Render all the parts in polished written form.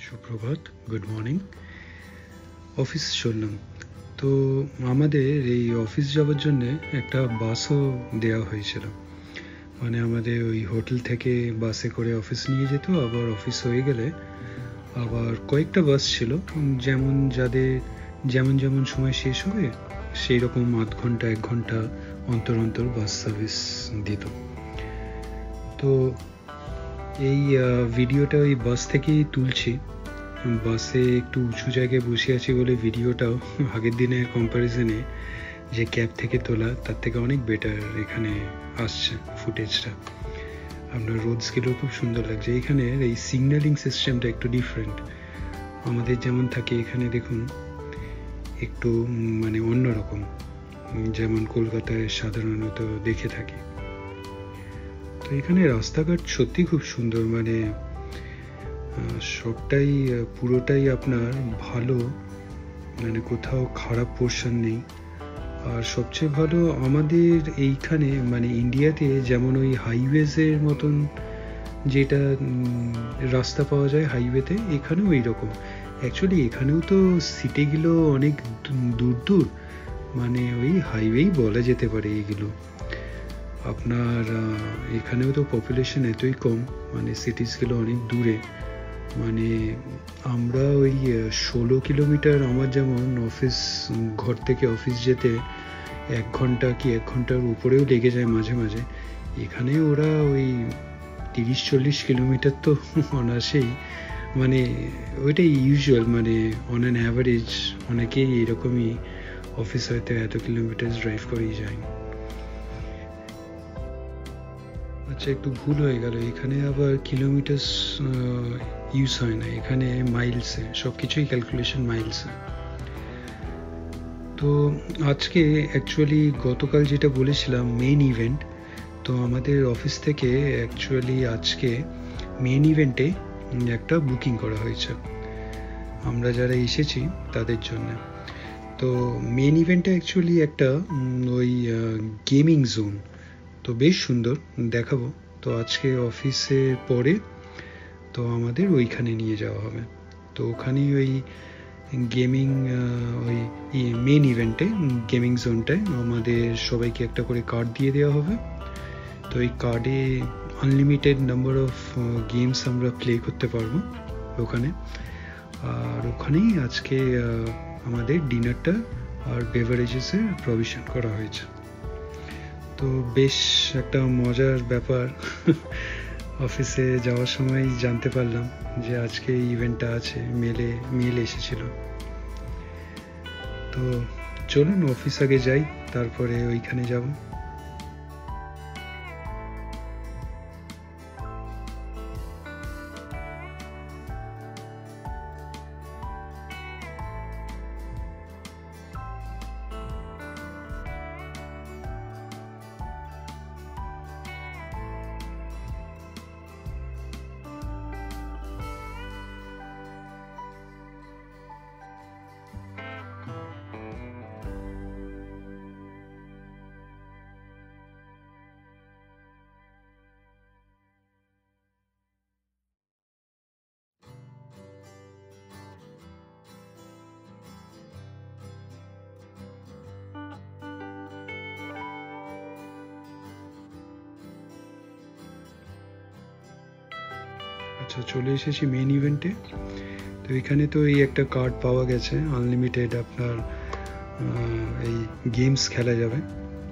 সুপ্রভাত, good morning. Office চললাম। তো আমাদের এই অফিস যাওয়ার জন্যে একটা বাসও দেওয়া হয়েছিল। মানে আমাদের ওই হোটেল থেকে বাসে করে অফিস নিয়ে যেত, আবার অফিস হয়ে গেলে আবার কয়েকটা বাস ছিল, যেমন যাদের যেমন যেমন সময় শেষ হবে সেই রকম আধ ঘন্টা 1 ঘন্টা অন্তর অন্তর বাস সার্ভিস দিত। তো এই ভিডিওটা ওই বাস থেকেই তুলছি। বাসে একটু উঁচু জায়গায় বসে আছি বলে ভিডিওটাও আগের দিনের কম্প্যারিজনে যে ক্যাব থেকে তোলা তার থেকে অনেক বেটার এখানে আসছে ফুটেজটা। আপনার রোড স্কেলও খুব সুন্দর লাগছে। এখানের এই সিগন্যালিং সিস্টেমটা একটু ডিফারেন্ট। আমাদের যেমন থাকে এখানে দেখুন একটু মানে অন্যরকম, যেমন কলকাতায় সাধারণত দেখে থাকি। তো এখানে রাস্তাঘাট সত্যি খুব সুন্দর, মানে সবটাই পুরোটাই আপনার ভালো, মানে কোথাও খারাপ পোর্শন নেই। আর সবচেয়ে ভালো আমাদের এইখানে মানে ইন্ডিয়াতে যেমন ওই হাইওয়েজের মতন যেটা রাস্তা পাওয়া যায় হাইওয়েতে, এখানেও এইরকম। অ্যাকচুয়ালি এখানেও তো সিটিগুলো অনেক দূর দূর, মানে ওই হাইওয়েই বলা যেতে পারে এগুলো। আপনার এখানেও তো পপুলেশন এতই কম, মানে সিটিসগুলো অনেক দূরে। মানে আমরা ওই 16 কিলোমিটার, আমার যেমন অফিস ঘর থেকে অফিস যেতে 1 ঘন্টা কি 1 ঘন্টার উপরেও লেগে যায় মাঝে মাঝে। এখানে ওরা ওই 30-40 কিলোমিটার তো অনায়াসেই, মানে ওইটাই ইউজুয়াল, মানে অন অ্যান অ্যাভারেজ অনেকেই এরকমই অফিস হয়তো এত কিলোমিটার ড্রাইভ করেই যায়। আচ্ছা, একটু ভুল হয়ে গেল, এখানে আবার কিলোমিটার ইউজ হয় না, এখানে মাইলসে সব কিছুই ক্যালকুলেশন মাইলসে। তো আজকে অ্যাকচুয়ালি গতকাল যেটা বলেছিলাম মেইন ইভেন্ট, তো আমাদের অফিস থেকে অ্যাকচুয়ালি আজকে মেইন ইভেন্টে একটা বুকিং করা হয়েছে আমরা যারা এসেছি তাদের জন্য। তো মেইন ইভেন্টটা অ্যাকচুয়ালি একটা ওই গেমিং জোন, তো বেশ সুন্দর, দেখাবো। তো আজকে অফিসের পরে তো আমাদের ওইখানে নিয়ে যাওয়া হবে। তো ওখানেই ওই গেমিং ওই মেন ইভেন্টে গেমিং জোনটায় আমাদের সবাইকে একটা করে কার্ড দিয়ে দেওয়া হবে। তো এই কার্ডে আনলিমিটেড নাম্বার অফ গেমস আমরা প্লে করতে পারবো ওখানে। আর ওখানেই আজকে আমাদের ডিনারটা আর বেভারেজেসের প্রভিশন করা হয়েছে। তো বেশ একটা মজার ব্যাপার। অফিসে যাওয়ার সময় জানতে পারলাম যে আজকে ইভেন্টটা আছে, মেল এসেছিল। তো চলুন অফিস আগে যাই, তারপরে ওইখানে যাব। আচ্ছা, চলে এসেছি মেইন ইভেন্টে। তো এখানে তো এই একটা কার্ড পাওয়া গেছে আনলিমিটেড, আপনার এই গেমস খেলা যাবে।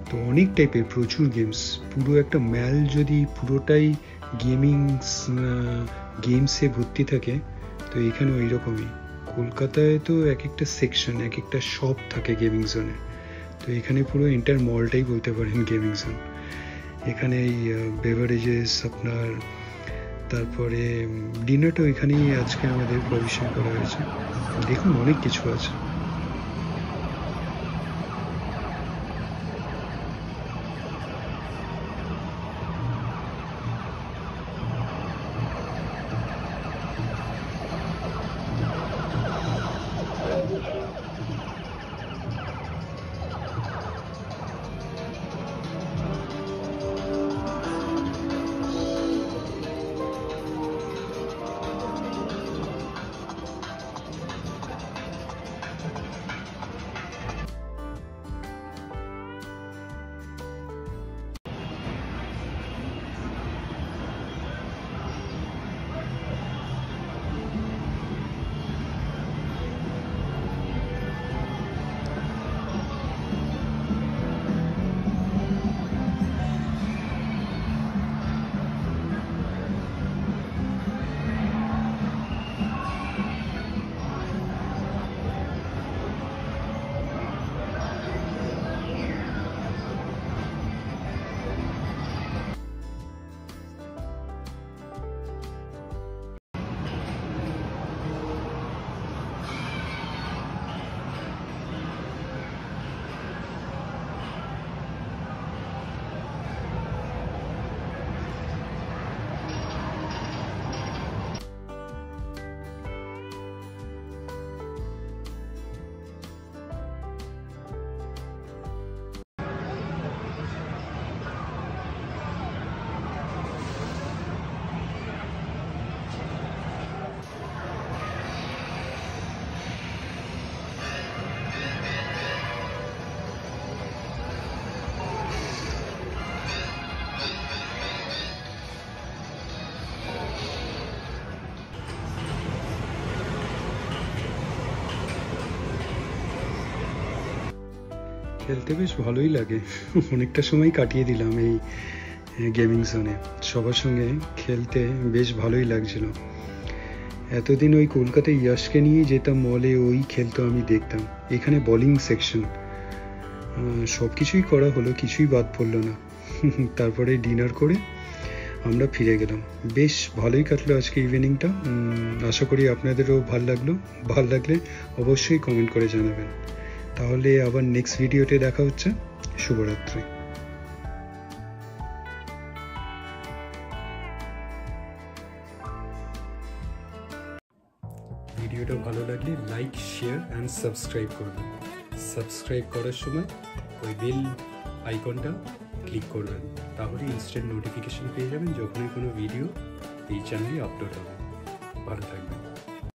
তো অনেক টাইপের, প্রচুর গেমস, পুরো একটা ম্যাল যদি পুরোটাই গেমসে ভর্তি থাকে, তো এখানে ওই রকমই। কলকাতায় তো এক একটা সেকশন, এক একটা শপ থাকে গেমিং জোনে, তো এখানে পুরো এন্টার মলটাই বলতে পারেন গেমিং জোন। এখানে এই বেভারেজেস আপনার, তারপরে ডিনারটা ওইখানেই আজকে আমাদের প্রভিশন করা হয়েছে। দেখুন অনেক কিছু আছে। খেলতে বেশ ভালোই লাগে। অনেকটা সময় কাটিয়ে দিলাম এই গেমিং জোনে। সবার সঙ্গে খেলতে বেশ ভালোই লাগছিল। এতদিন ওই কলকাতায় ইয়াশকে নিয়েই যেতাম মলে, ওই খেলতো, আমি দেখতাম। এখানে বোলিং সেকশন, সব কিছুই করা হলো, কিছুই বাদ পড়লো না। তারপরে ডিনার করে আমরা ফিরে গেলাম। বেশ ভালোই কাটলো আজকে ইভিনিংটা। আশা করি আপনাদেরও ভাল লাগলে অবশ্যই কমেন্ট করে জানাবেন। তাহলে আবার নেক্সট ভিডিওতে দেখা হচ্ছে। শুভরাত্রি। ভিডিওটা ভালো লাগলে লাইক, শেয়ার অ্যান্ড সাবস্ক্রাইব করবেন। সাবস্ক্রাইব করার সময় ওই বেল আইকনটা ক্লিক করবেন, তাহলে ইনস্ট্যান্ট নোটিফিকেশন পেয়ে যাবেন যখনই কোনো ভিডিও এই চ্যানেলে আপলোড হবে। ভালো থাকবেন।